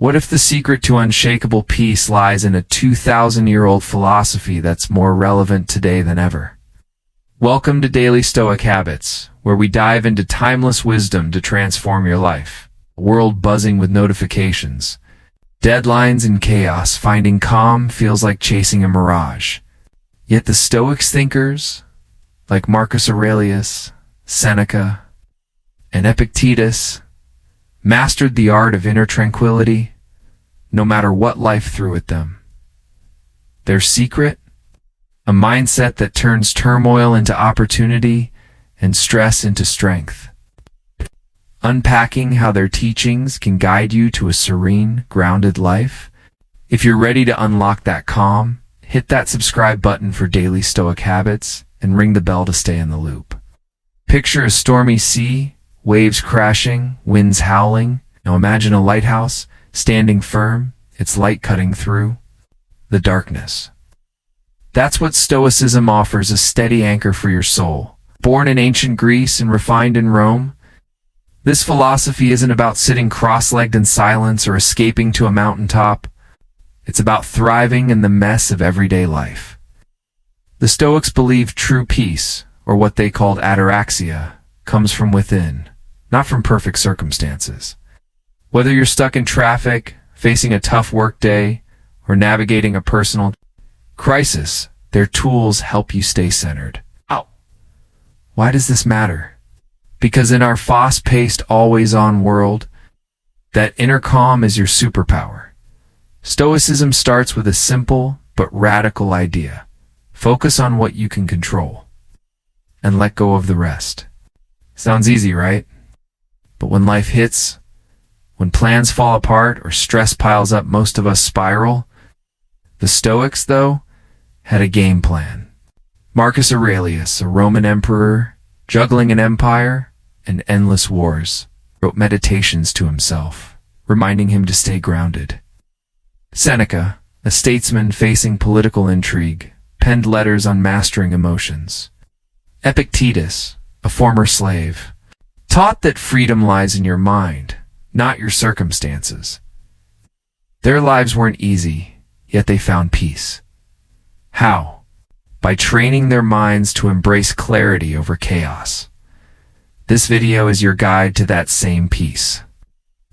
What if the secret to unshakable peace lies in a 2,000-year-old philosophy that's more relevant today than ever? Welcome to Daily Stoic Habits, where we dive into timeless wisdom to transform your life. A world buzzing with notifications, deadlines and chaos, finding calm feels like chasing a mirage. Yet the Stoics thinkers, like Marcus Aurelius, Seneca, and Epictetus, mastered the art of inner tranquility, no matter what life threw at them. Their secret? A mindset that turns turmoil into opportunity and stress into strength. Unpacking how their teachings can guide you to a serene, grounded life. If you're ready to unlock that calm, hit that subscribe button for Daily Stoic Habits and ring the bell to stay in the loop. Picture a stormy sea, waves crashing, winds howling. Now imagine a lighthouse standing firm, its light cutting through the darkness. That's what Stoicism offers, a steady anchor for your soul. Born in ancient Greece and refined in Rome, this philosophy isn't about sitting cross-legged in silence or escaping to a mountaintop. It's about thriving in the mess of everyday life. The Stoics believed true peace, or what they called ataraxia, comes from within, not from perfect circumstances. Whether you're stuck in traffic, facing a tough workday, or navigating a personal crisis, their tools help you stay centered. Ow! Why does this matter? Because in our fast-paced, always-on world, that inner calm is your superpower. Stoicism starts with a simple but radical idea. Focus on what you can control, and let go of the rest. Sounds easy, right? But when life hits, when plans fall apart or stress piles up, most of us spiral. The Stoics, though, had a game plan. Marcus Aurelius, a Roman emperor, juggling an empire and endless wars, wrote meditations to himself, reminding him to stay grounded. Seneca, a statesman facing political intrigue, penned letters on mastering emotions. Epictetus, a former slave, taught that freedom lies in your mind, not your circumstances. Their lives weren't easy, yet they found peace. How? By training their minds to embrace clarity over chaos. This video is your guide to that same peace.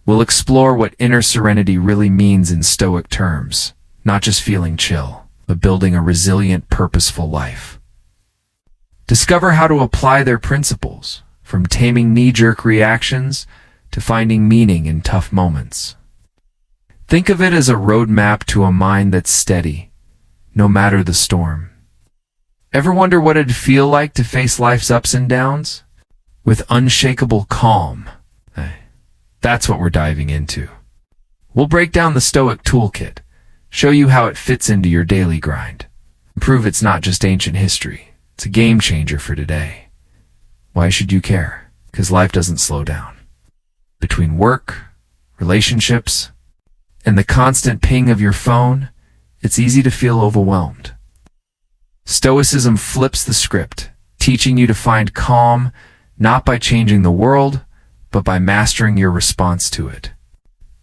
We'll explore what inner serenity really means in Stoic terms, not just feeling chill, but building a resilient, purposeful life. Discover how to apply their principles, from taming knee-jerk reactions to finding meaning in tough moments. Think of it as a roadmap to a mind that's steady, no matter the storm. Ever wonder what it'd feel like to face life's ups and downs with unshakable calm? That's what we're diving into. We'll break down the Stoic toolkit, show you how it fits into your daily grind, and prove it's not just ancient history. It's a game changer for today. Why should you care? Because life doesn't slow down. Between work, relationships, and the constant ping of your phone, it's easy to feel overwhelmed. Stoicism flips the script, teaching you to find calm not by changing the world, but by mastering your response to it.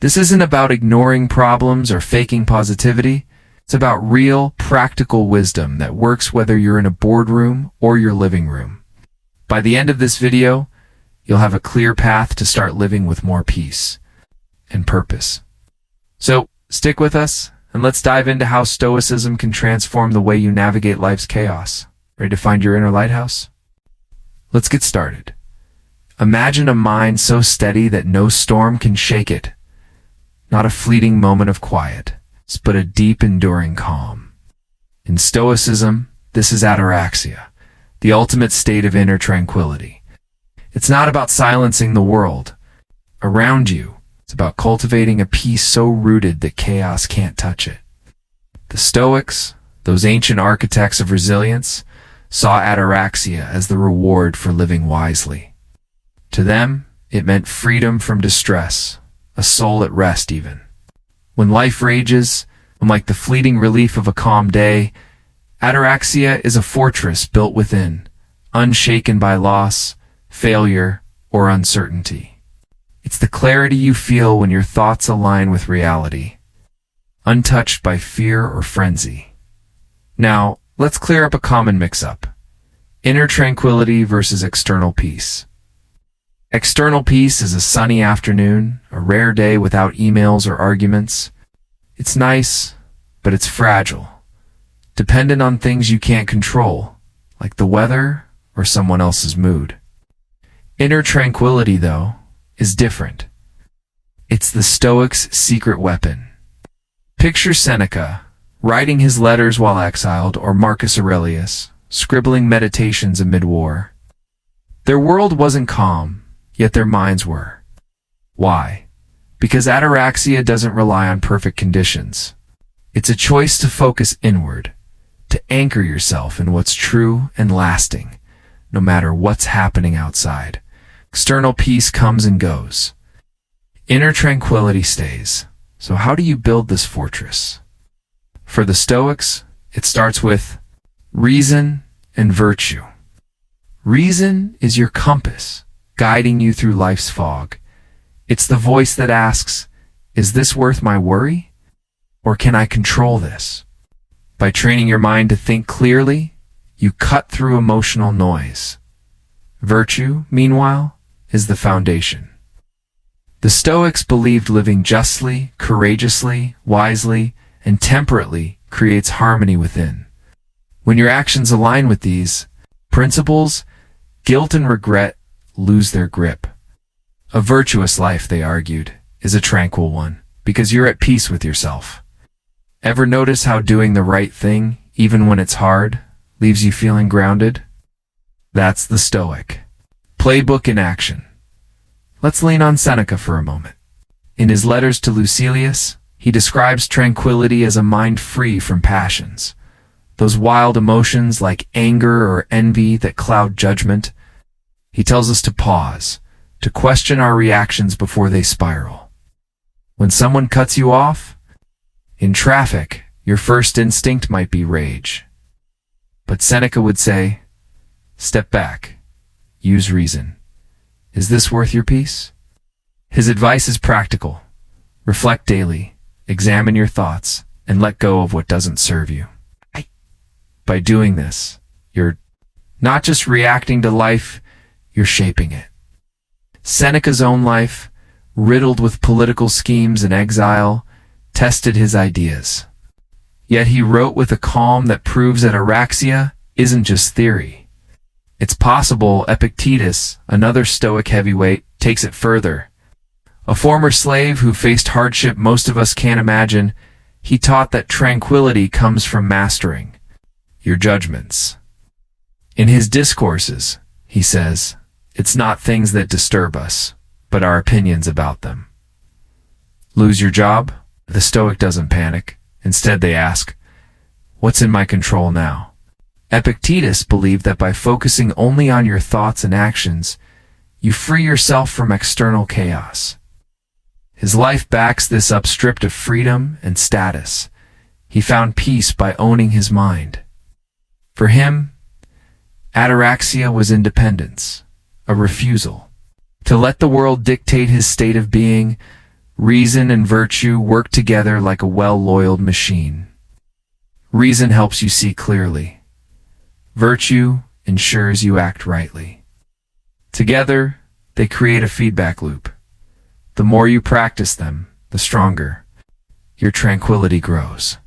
This isn't about ignoring problems or faking positivity. It's about real, practical wisdom that works whether you're in a boardroom or your living room. By the end of this video, you'll have a clear path to start living with more peace and purpose. So, stick with us, and let's dive into how Stoicism can transform the way you navigate life's chaos. Ready to find your inner lighthouse? Let's get started. Imagine a mind so steady that no storm can shake it. Not a fleeting moment of quiet, but a deep, enduring calm. In Stoicism, this is ataraxia, the ultimate state of inner tranquility. It's not about silencing the world around you. It's about cultivating a peace so rooted that chaos can't touch it. The Stoics, those ancient architects of resilience, saw ataraxia as the reward for living wisely. To them, it meant freedom from distress, a soul at rest even. When life rages, unlike the fleeting relief of a calm day, ataraxia is a fortress built within, unshaken by loss, failure, or uncertainty. It's the clarity you feel when your thoughts align with reality, untouched by fear or frenzy. Now, let's clear up a common mix-up. Inner tranquility versus external peace. External peace is a sunny afternoon, a rare day without emails or arguments. It's nice, but it's fragile, dependent on things you can't control, like the weather or someone else's mood. Inner tranquility, though, is different. It's the Stoic's secret weapon. Picture Seneca, writing his letters while exiled, or Marcus Aurelius, scribbling meditations amid war. Their world wasn't calm, yet their minds were. Why? Because ataraxia doesn't rely on perfect conditions. It's a choice to focus inward, to anchor yourself in what's true and lasting, no matter what's happening outside. External peace comes and goes. Inner tranquility stays. So how do you build this fortress? For the Stoics, it starts with reason and virtue. Reason is your compass, guiding you through life's fog. It's the voice that asks, is this worth my worry? Or can I control this? By training your mind to think clearly, you cut through emotional noise. Virtue, meanwhile, is the foundation. The Stoics believed living justly, courageously, wisely, and temperately creates harmony within. When your actions align with these principles, guilt and regret lose their grip. A virtuous life, they argued, is a tranquil one, because you're at peace with yourself. Ever notice how doing the right thing, even when it's hard, leaves you feeling grounded? That's the Stoic playbook in action. Let's lean on Seneca for a moment. In his letters to Lucilius, he describes tranquility as a mind free from passions. Those wild emotions like anger or envy that cloud judgment. He tells us to pause, to question our reactions before they spiral. When someone cuts you off, in traffic, your first instinct might be rage. But Seneca would say, step back, use reason. Is this worth your peace? His advice is practical. Reflect daily, examine your thoughts, and let go of what doesn't serve you. By doing this, you're not just reacting to life, you're shaping it. Seneca's own life, riddled with political schemes and exile, tested his ideas. Yet he wrote with a calm that proves that ataraxia isn't just theory. It's possible. Epictetus, another Stoic heavyweight, takes it further. A former slave who faced hardship most of us can't imagine, he taught that tranquility comes from mastering your judgments. In his discourses, he says, it's not things that disturb us, but our opinions about them. Lose your job? The Stoic doesn't panic. Instead, they ask, what's in my control now? Epictetus believed that by focusing only on your thoughts and actions, you free yourself from external chaos. His life backs this up. Stripped of freedom and status, he found peace by owning his mind. For him, ataraxia was independence, a refusal to let the world dictate his state of being. Reason and virtue work together like a well-oiled machine. Reason helps you see clearly. Virtue ensures you act rightly. Together, they create a feedback loop. The more you practice them, the stronger your tranquility grows.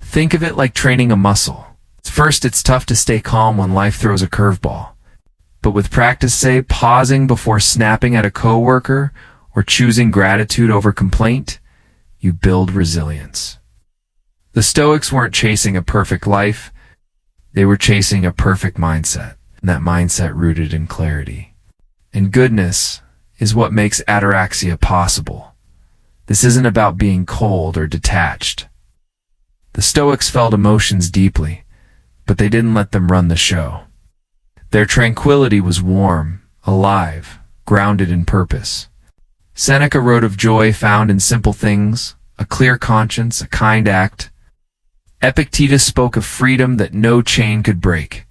Think of it like training a muscle. First, it's tough to stay calm when life throws a curveball. But with practice, say, pausing before snapping at a coworker or choosing gratitude over complaint, you build resilience. The Stoics weren't chasing a perfect life. They were chasing a perfect mindset, and that mindset rooted in clarity. And goodness is what makes ataraxia possible. This isn't about being cold or detached. The Stoics felt emotions deeply, but they didn't let them run the show. Their tranquility was warm, alive, grounded in purpose. Seneca wrote of joy found in simple things, a clear conscience, a kind act. Epictetus spoke of freedom that no chain could break.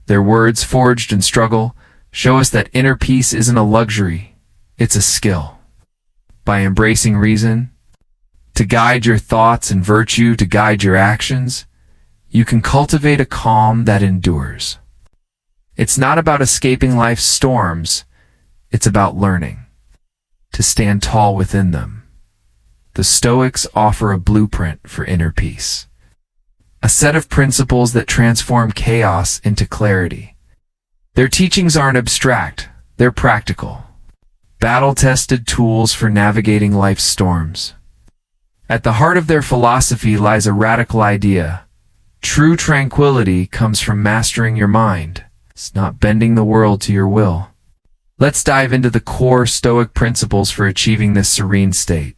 Their words, forged in struggle, show us that inner peace isn't a luxury, It's a skill. By embracing reason, to guide your thoughts and virtue to guide your actions, you can cultivate a calm that endures. It's not about escaping life's storms, it's about learning to stand tall within them. The Stoics offer a blueprint for inner peace, a set of principles that transform chaos into clarity. Their teachings aren't abstract, they're practical, battle-tested tools for navigating life's storms. At the heart of their philosophy lies a radical idea. True tranquility comes from mastering your mind. It's not bending the world to your will. Let's dive into the core Stoic principles for achieving this serene state.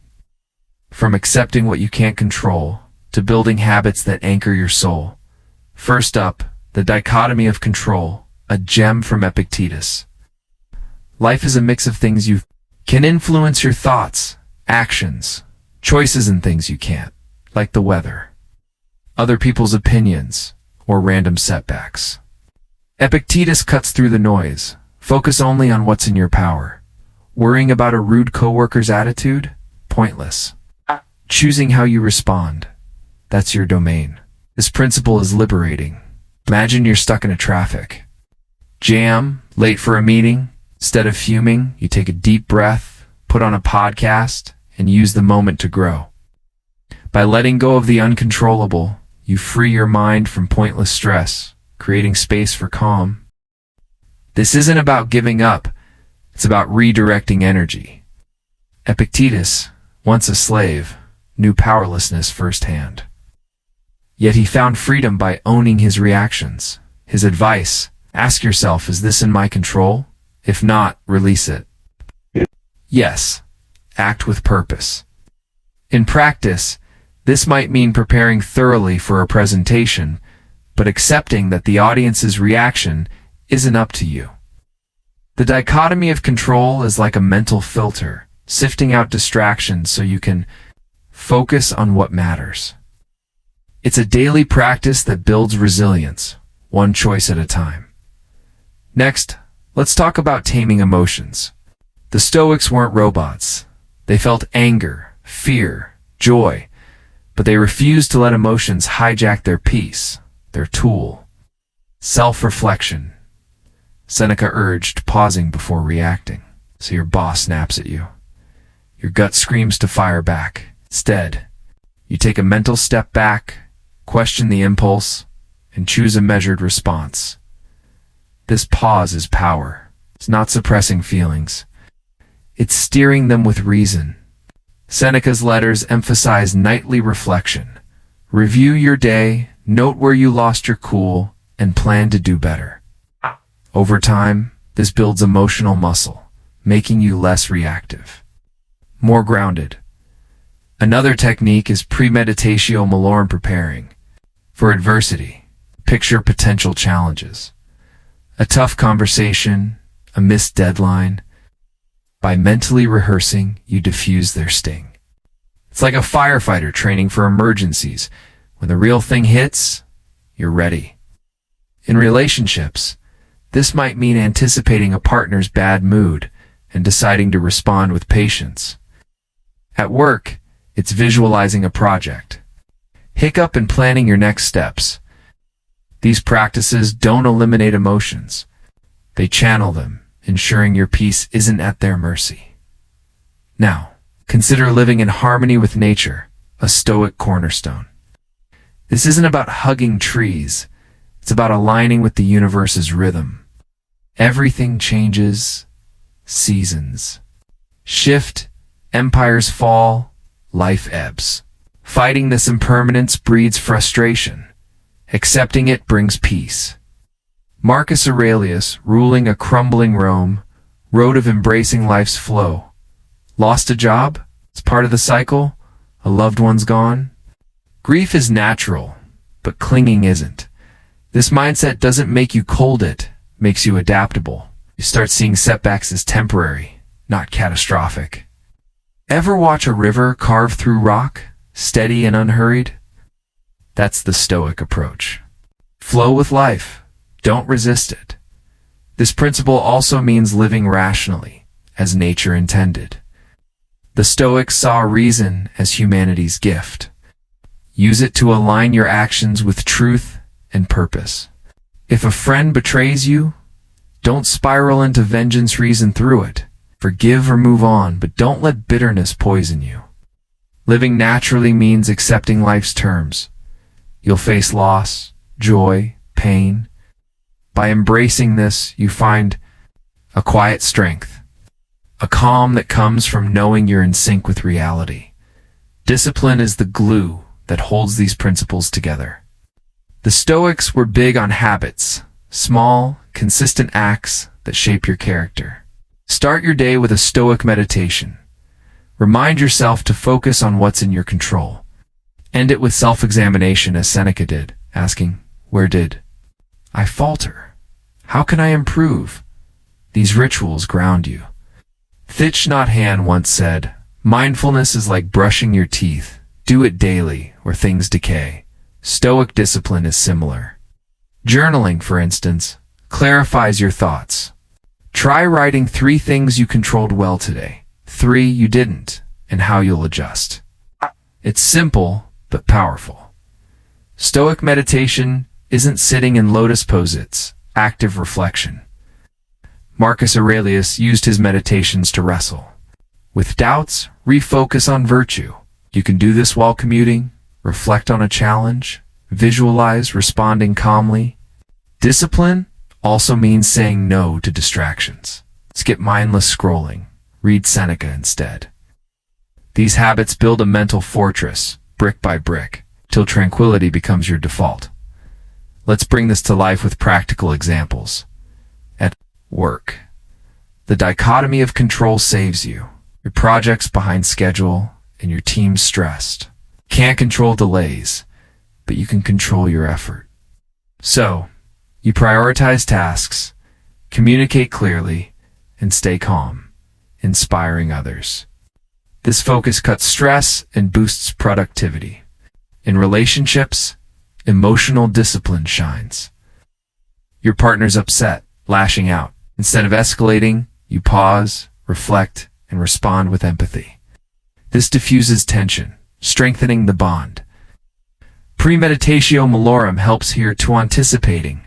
From accepting what you can't control, to building habits that anchor your soul. First up, the dichotomy of control, a gem from Epictetus. Life is a mix of things you can influence: your thoughts, actions, choices, and things you can't, like the weather, other people's opinions, or random setbacks. Epictetus cuts through the noise. Focus only on what's in your power. Worrying about a rude coworker's attitude? Pointless. Choosing how you respond, that's your domain. This principle is liberating. Imagine you're stuck in a traffic jam, late for a meeting. Instead of fuming, you take a deep breath, put on a podcast, and use the moment to grow. By letting go of the uncontrollable, you free your mind from pointless stress, creating space for calm. This isn't about giving up, it's about redirecting energy. Epictetus, once a slave, knew powerlessness firsthand. Yet he found freedom by owning his reactions. His advice: ask yourself, is this in my control? If not, release it. Yes, act with purpose. In practice, this might mean preparing thoroughly for a presentation, but accepting that the audience's reaction isn't up to you. The dichotomy of control is like a mental filter, sifting out distractions so you can focus on what matters. It's a daily practice that builds resilience, one choice at a time. Next, let's talk about taming emotions. The Stoics weren't robots. They felt anger, fear, joy, but they refused to let emotions hijack their peace, their tool. Self-reflection. Seneca urged pausing before reacting. So your boss snaps at you. Your gut screams to fire back. Instead, you take a mental step back, question the impulse, and choose a measured response. This pause is power. It's not suppressing feelings. It's steering them with reason. Seneca's letters emphasize nightly reflection. Review your day, note where you lost your cool, and plan to do better. Over time, this builds emotional muscle, making you less reactive, more grounded. Another technique is premeditatio malorum, preparing for adversity. Picture potential challenges. A tough conversation, a missed deadline. By mentally rehearsing, you diffuse their sting. It's like a firefighter training for emergencies. When the real thing hits, you're ready. In relationships, this might mean anticipating a partner's bad mood and deciding to respond with patience. At work, it's visualizing a project, hiccup, and planning your next steps. These practices don't eliminate emotions. They channel them, ensuring your peace isn't at their mercy. Now, consider living in harmony with nature, a Stoic cornerstone. This isn't about hugging trees. It's about aligning with the universe's rhythm. Everything changes, seasons shift, empires fall, life ebbs. Fighting this impermanence breeds frustration. Accepting it brings peace. Marcus Aurelius, ruling a crumbling Rome, wrote of embracing life's flow. Lost a job? It's part of the cycle. A loved one's gone? Grief is natural, but clinging isn't. This mindset doesn't make you cold, it makes you adaptable. You start seeing setbacks as temporary, not catastrophic. Ever watch a river carve through rock, steady and unhurried? That's the Stoic approach. Flow with life. Don't resist it. This principle also means living rationally, as nature intended. The Stoics saw reason as humanity's gift. Use it to align your actions with truth and purpose. If a friend betrays you, don't spiral into vengeance, reason through it. Forgive or move on, but don't let bitterness poison you. Living naturally means accepting life's terms. You'll face loss, joy, pain. By embracing this, you find a quiet strength, a calm that comes from knowing you're in sync with reality. Discipline is the glue that holds these principles together. The Stoics were big on habits, small, consistent acts that shape your character. Start your day with a Stoic meditation. Remind yourself to focus on what's in your control. End it with self-examination as Seneca did, asking, where did I falter? How can I improve? These rituals ground you. Thich Nhat Hanh once said, mindfulness is like brushing your teeth. Do it daily, or things decay. Stoic discipline is similar. Journaling, for instance, clarifies your thoughts. Try writing 3 things you controlled well today, 3 you didn't, and how you'll adjust. It's simple, but powerful. Stoic meditation isn't sitting in lotus pose, it's active reflection. Marcus Aurelius used his meditations to wrestle with doubts, refocus on virtue. You can do this while commuting, reflect on a challenge, visualize responding calmly. Discipline also means saying no to distractions. Skip mindless scrolling. Read Seneca instead. These habits build a mental fortress, brick by brick, till tranquility becomes your default. Let's bring this to life with practical examples. At work, the dichotomy of control saves you. Your project's behind schedule and your team's stressed. Can't control delays, but you can control your effort. So, you prioritize tasks, communicate clearly, and stay calm, inspiring others. This focus cuts stress and boosts productivity. In relationships, emotional discipline shines. Your partner's upset, lashing out. Instead of escalating, you pause, reflect, and respond with empathy. This diffuses tension, strengthening the bond. Premeditatio malorum helps here to anticipating.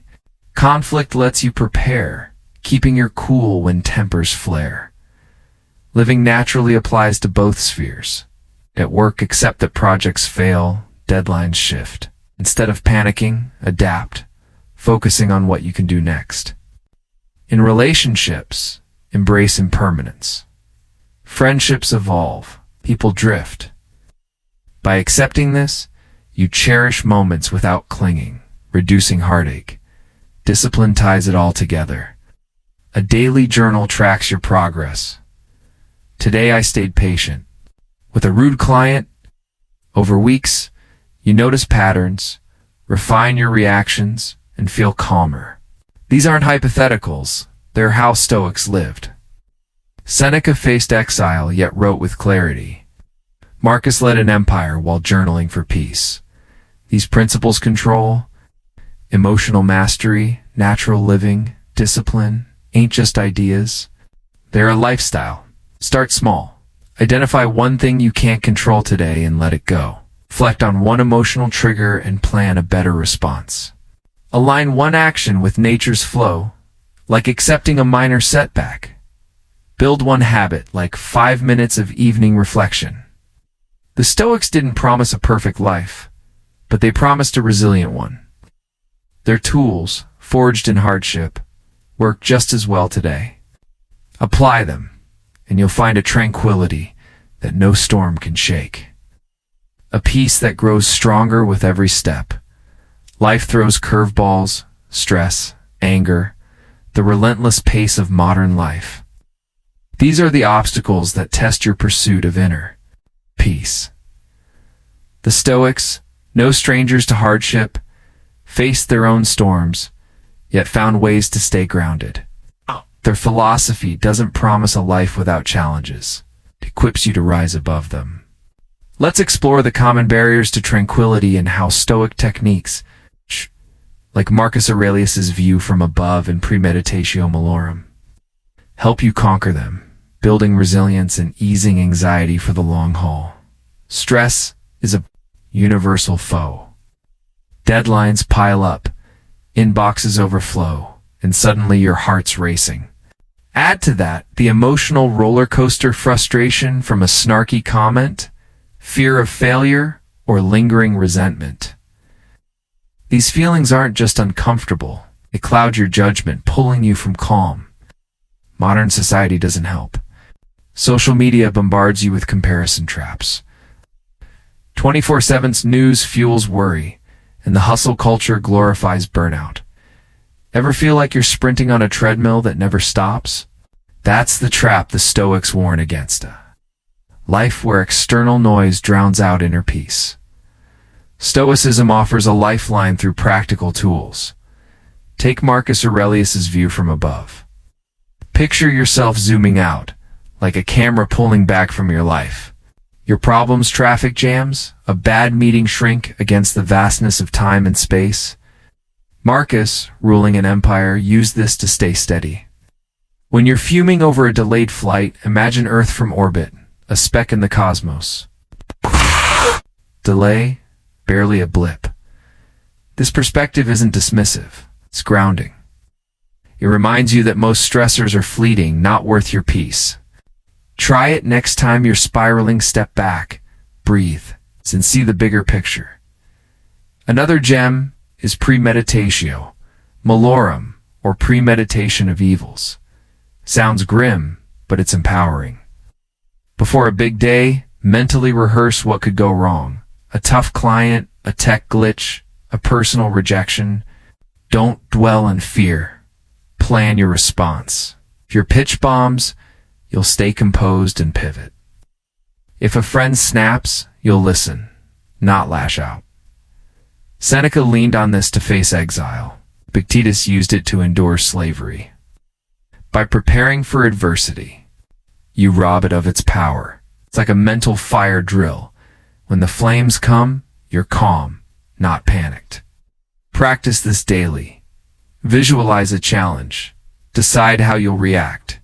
Conflict lets you prepare, keeping your cool when tempers flare. Living naturally applies to both spheres. At work, accept that projects fail, deadlines shift. Instead of panicking, adapt, focusing on what you can do next. In relationships, embrace impermanence. Friendships evolve, people drift. By accepting this, you cherish moments without clinging, reducing heartache. Discipline ties it all together. A daily journal tracks your progress. Today I stayed patient. With a rude client, over weeks, you notice patterns, refine your reactions, and feel calmer. These aren't hypotheticals, they're how Stoics lived. Seneca faced exile yet wrote with clarity. Marcus led an empire while journaling for peace. These principles control emotional mastery, natural living, discipline, ain't just ideas. They're a lifestyle. Start small. Identify one thing you can't control today and let it go. Reflect on one emotional trigger and plan a better response. Align one action with nature's flow, like accepting a minor setback. Build one habit, like 5 minutes of evening reflection. The Stoics didn't promise a perfect life, but they promised a resilient one. Their tools, forged in hardship, work just as well today. Apply them, and you'll find a tranquility that no storm can shake. A peace that grows stronger with every step. Life throws curveballs, stress, anger, the relentless pace of modern life. These are the obstacles that test your pursuit of inner peace. The Stoics, no strangers to hardship, faced their own storms, yet found ways to stay grounded. Their philosophy doesn't promise a life without challenges. It equips you to rise above them. Let's explore the common barriers to tranquility and how Stoic techniques, like Marcus Aurelius's view from above and Premeditatio malorum, help you conquer them. building resilience and easing anxiety for the long haul. Stress is a universal foe. Deadlines pile up, inboxes overflow, and suddenly your heart's racing. Add to that the emotional roller coaster frustration from a snarky comment, fear of failure, or lingering resentment. These feelings aren't just uncomfortable, they cloud your judgment, pulling you from calm. Modern society doesn't help. Social media bombards you with comparison traps. 24/7's news fuels worry, and the hustle culture glorifies burnout. Ever feel like you're sprinting on a treadmill that never stops? That's the trap the Stoics warn against. Life where external noise drowns out inner peace. Stoicism offers a lifeline through practical tools. Take Marcus Aurelius's view from above. Picture yourself zooming out, like a camera pulling back from your life. Your problems, traffic jams, a bad meeting shrink against the vastness of time and space. Marcus, ruling an empire, used this to stay steady. When you're fuming over a delayed flight, imagine Earth from orbit, a speck in the cosmos. Delay, barely a blip. This perspective isn't dismissive, it's grounding. It reminds you that most stressors are fleeting, not worth your peace. Try it next time you're spiraling. Step back, breathe, and see the bigger picture. Another gem is premeditatio malorum, or premeditation of evils. Sounds grim, but it's empowering. Before a big day, mentally rehearse what could go wrong. A tough client, a tech glitch, a personal rejection. Don't dwell in fear. Plan your response. If your pitch bombs, you'll stay composed and pivot. If a friend snaps, you'll listen, not lash out. Seneca leaned on this to face exile. Epictetus used it to endure slavery. By preparing for adversity, you rob it of its power. It's like a mental fire drill. When the flames come, you're calm, not panicked. Practice this daily. Visualize a challenge. Decide how you'll react.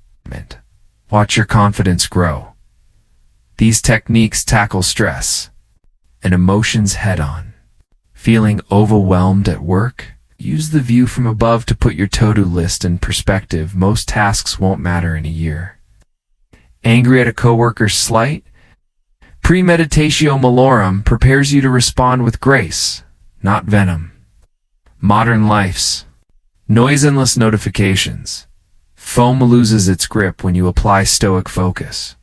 Watch your confidence grow. These techniques tackle stress and emotions head-on. Feeling overwhelmed at work? Use the view from above to put your to-do list in perspective. Most tasks won't matter in a year. Angry at a coworker's slight? Premeditatio malorum prepares you to respond with grace, not venom. Modern life's noise-endless notifications. Foam loses its grip when you apply Stoic focus.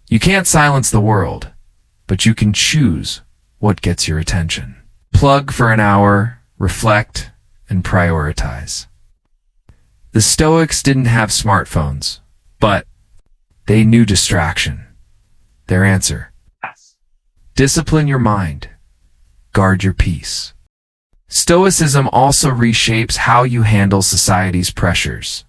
You can't silence the world, but you can choose what gets your attention. Plug for an hour, reflect, and prioritize. The Stoics didn't have smartphones, but they knew distraction. Their answer: discipline your mind, guard your peace. Stoicism also reshapes how you handle society's pressures.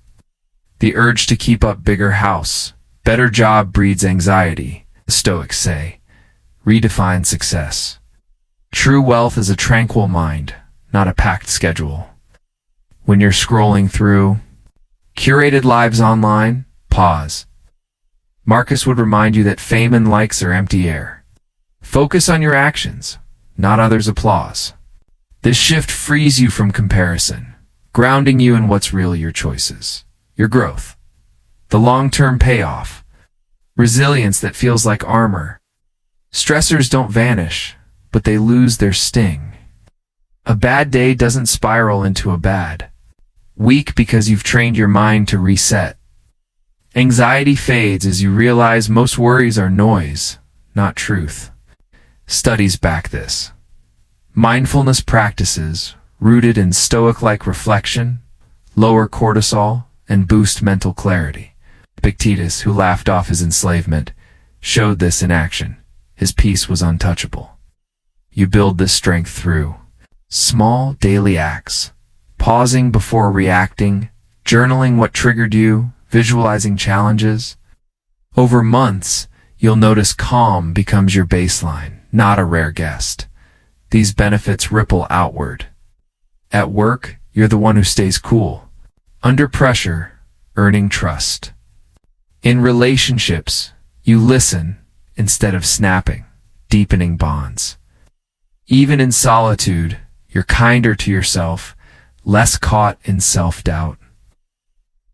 The urge to keep up bigger house, better job breeds anxiety, the Stoics say. Redefine success. True wealth is a tranquil mind, not a packed schedule. When you're scrolling through curated lives online, pause. Marcus would remind you that fame and likes are empty air. Focus on your actions, not others' applause. This shift frees you from comparison, grounding you in what's really your choices, your growth, the long-term payoff, resilience that feels like armor. Stressors don't vanish, but they lose their sting. A bad day doesn't spiral into a bad week because you've trained your mind to reset. Anxiety fades as you realize most worries are noise, not truth. Studies back this. Mindfulness practices, rooted in Stoic-like reflection, lower cortisol, and boost mental clarity. Epictetus, who laughed off his enslavement, showed this in action. His peace was untouchable. You build this strength through small daily acts, pausing before reacting, journaling what triggered you, visualizing challenges. Over months, you'll notice calm becomes your baseline, not a rare guest. These benefits ripple outward. At work, you're the one who stays cool. Under pressure, earning trust. In relationships, you listen instead of snapping, deepening bonds. Even in solitude, you're kinder to yourself, less caught in self-doubt.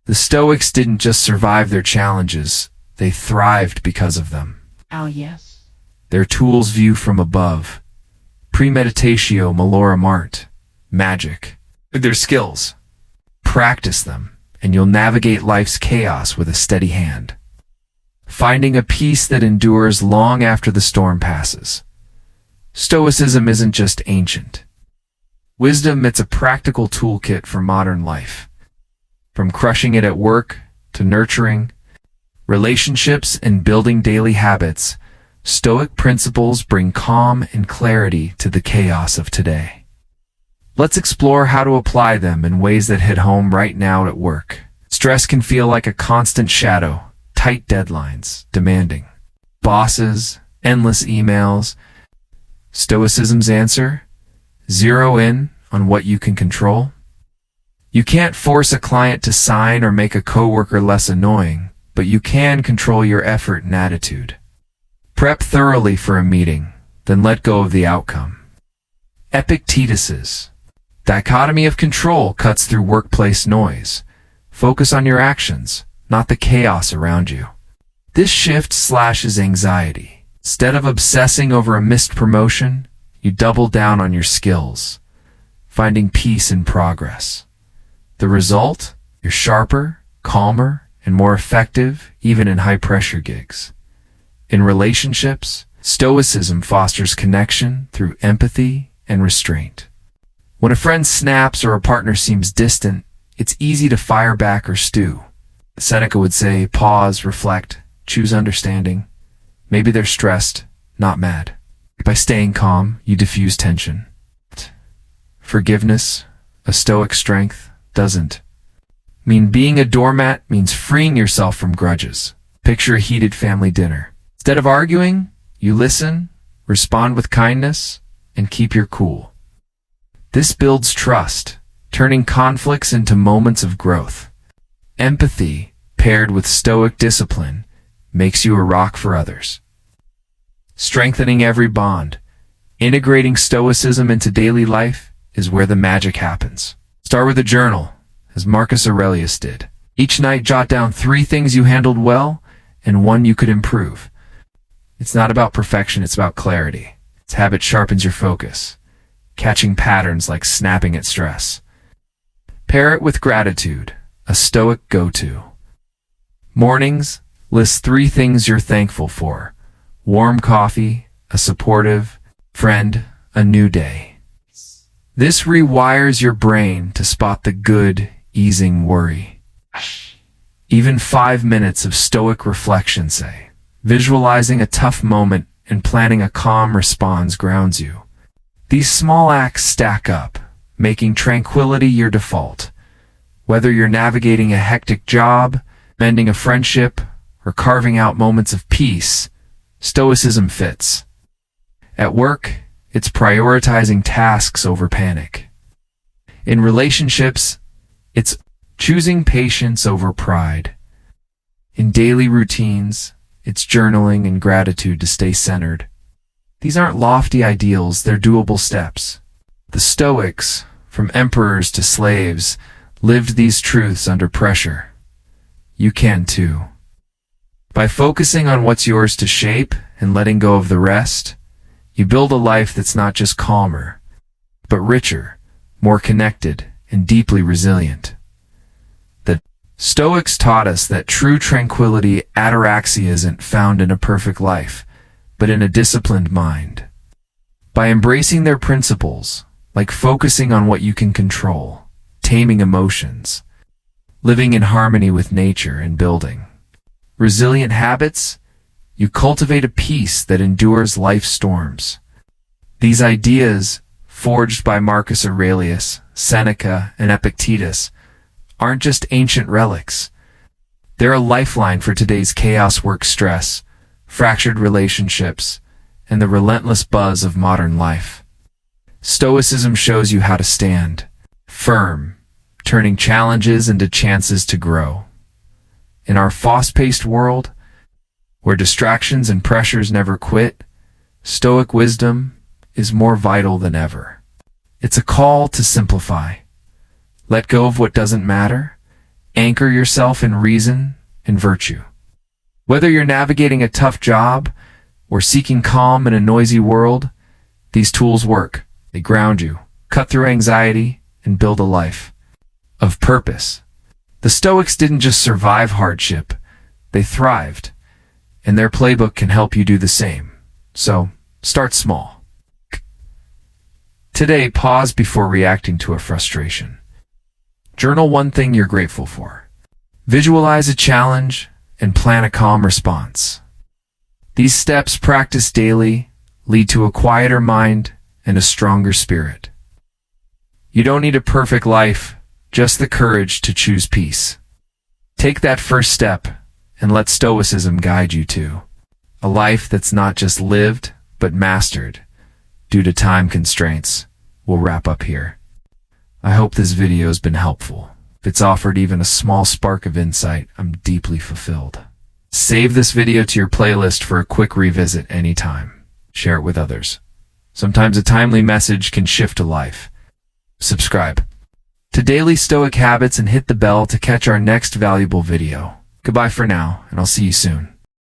The Stoics didn't just survive their challenges, they thrived because of them. Oh, yes. Their tools view from above. Premeditatio malorum art. Magic. Their skills. Practice them, and you'll navigate life's chaos with a steady hand, finding a peace that endures long after the storm passes. Stoicism isn't just ancient wisdom, it's a practical toolkit for modern life. From crushing it at work to nurturing relationships and building daily habits, Stoic principles bring calm and clarity to the chaos of today. Let's explore how to apply them in ways that hit home right now at work. Stress can feel like a constant shadow, tight deadlines, demanding bosses, endless emails. Stoicism's answer? Zero in on what you can control. You can't force a client to sign or make a coworker less annoying, but you can control your effort and attitude. Prep thoroughly for a meeting, then let go of the outcome. Epictetus's dichotomy of control cuts through workplace noise. Focus on your actions, not the chaos around you. This shift slashes anxiety. Instead of obsessing over a missed promotion, you double down on your skills, finding peace in progress. The result? You're sharper, calmer, and more effective even in high-pressure gigs. In relationships, Stoicism fosters connection through empathy and restraint. When a friend snaps or a partner seems distant, it's easy to fire back or stew. Seneca would say, pause, reflect, choose understanding. Maybe they're stressed, not mad. By staying calm, you diffuse tension. Forgiveness, a Stoic strength, doesn't mean being a doormat, means freeing yourself from grudges. Picture a heated family dinner. Instead of arguing, you listen, respond with kindness, and keep your cool. This builds trust, turning conflicts into moments of growth. Empathy, paired with Stoic discipline, makes you a rock for others. Strengthening every bond. Integrating Stoicism into daily life is where the magic happens. Start with a journal, as Marcus Aurelius did. Each night jot down 3 things you handled well and 1 you could improve. It's not about perfection, it's about clarity. Its habit sharpens your focus, catching patterns like snapping at stress. Pair it with gratitude, a Stoic go-to. Mornings, list 3 things you're thankful for. Warm coffee, a supportive friend, a new day. This rewires your brain to spot the good, easing worry. Even 5 minutes of Stoic reflection, say. Visualizing a tough moment and planning a calm response grounds you. These small acts stack up, making tranquility your default. Whether you're navigating a hectic job, mending a friendship, or carving out moments of peace, Stoicism fits. At work, it's prioritizing tasks over panic. In relationships, it's choosing patience over pride. In daily routines, it's journaling and gratitude to stay centered. These aren't lofty ideals, they're doable steps. The Stoics, from emperors to slaves, lived these truths under pressure. You can too. By focusing on what's yours to shape and letting go of the rest, you build a life that's not just calmer, but richer, more connected, and deeply resilient. The Stoics taught us that true tranquility, ataraxia, isn't found in a perfect life, but in a disciplined mind. By embracing their principles, like focusing on what you can control, taming emotions, living in harmony with nature, and building resilient habits, you cultivate a peace that endures life's storms. These ideas, forged by Marcus Aurelius, Seneca, and Epictetus, aren't just ancient relics. They're a lifeline for today's chaos, work stress, fractured relationships, and the relentless buzz of modern life. Stoicism shows you how to stand firm, turning challenges into chances to grow. In our fast-paced world, where distractions and pressures never quit, Stoic wisdom is more vital than ever. It's a call to simplify. Let go of what doesn't matter. Anchor yourself in reason and virtue. Whether you're navigating a tough job or seeking calm in a noisy world, these tools work. They ground you, cut through anxiety, and build a life of purpose. The Stoics didn't just survive hardship, they thrived, and their playbook can help you do the same. So, start small. Today, pause before reacting to a frustration. Journal one thing you're grateful for. Visualize a challenge and plan a calm response. These steps, practiced daily, lead to a quieter mind and a stronger spirit. You don't need a perfect life, just the courage to choose peace. Take that first step and let Stoicism guide you to a life that's not just lived, but mastered. Due to time constraints, we'll wrap up here. I hope this video has been helpful. If it's offered even a small spark of insight, I'm deeply fulfilled. Save this video to your playlist for a quick revisit anytime. Share it with others. Sometimes a timely message can shift a life. Subscribe to Daily Stoic Habits and hit the bell to catch our next valuable video. Goodbye for now, and I'll see you soon.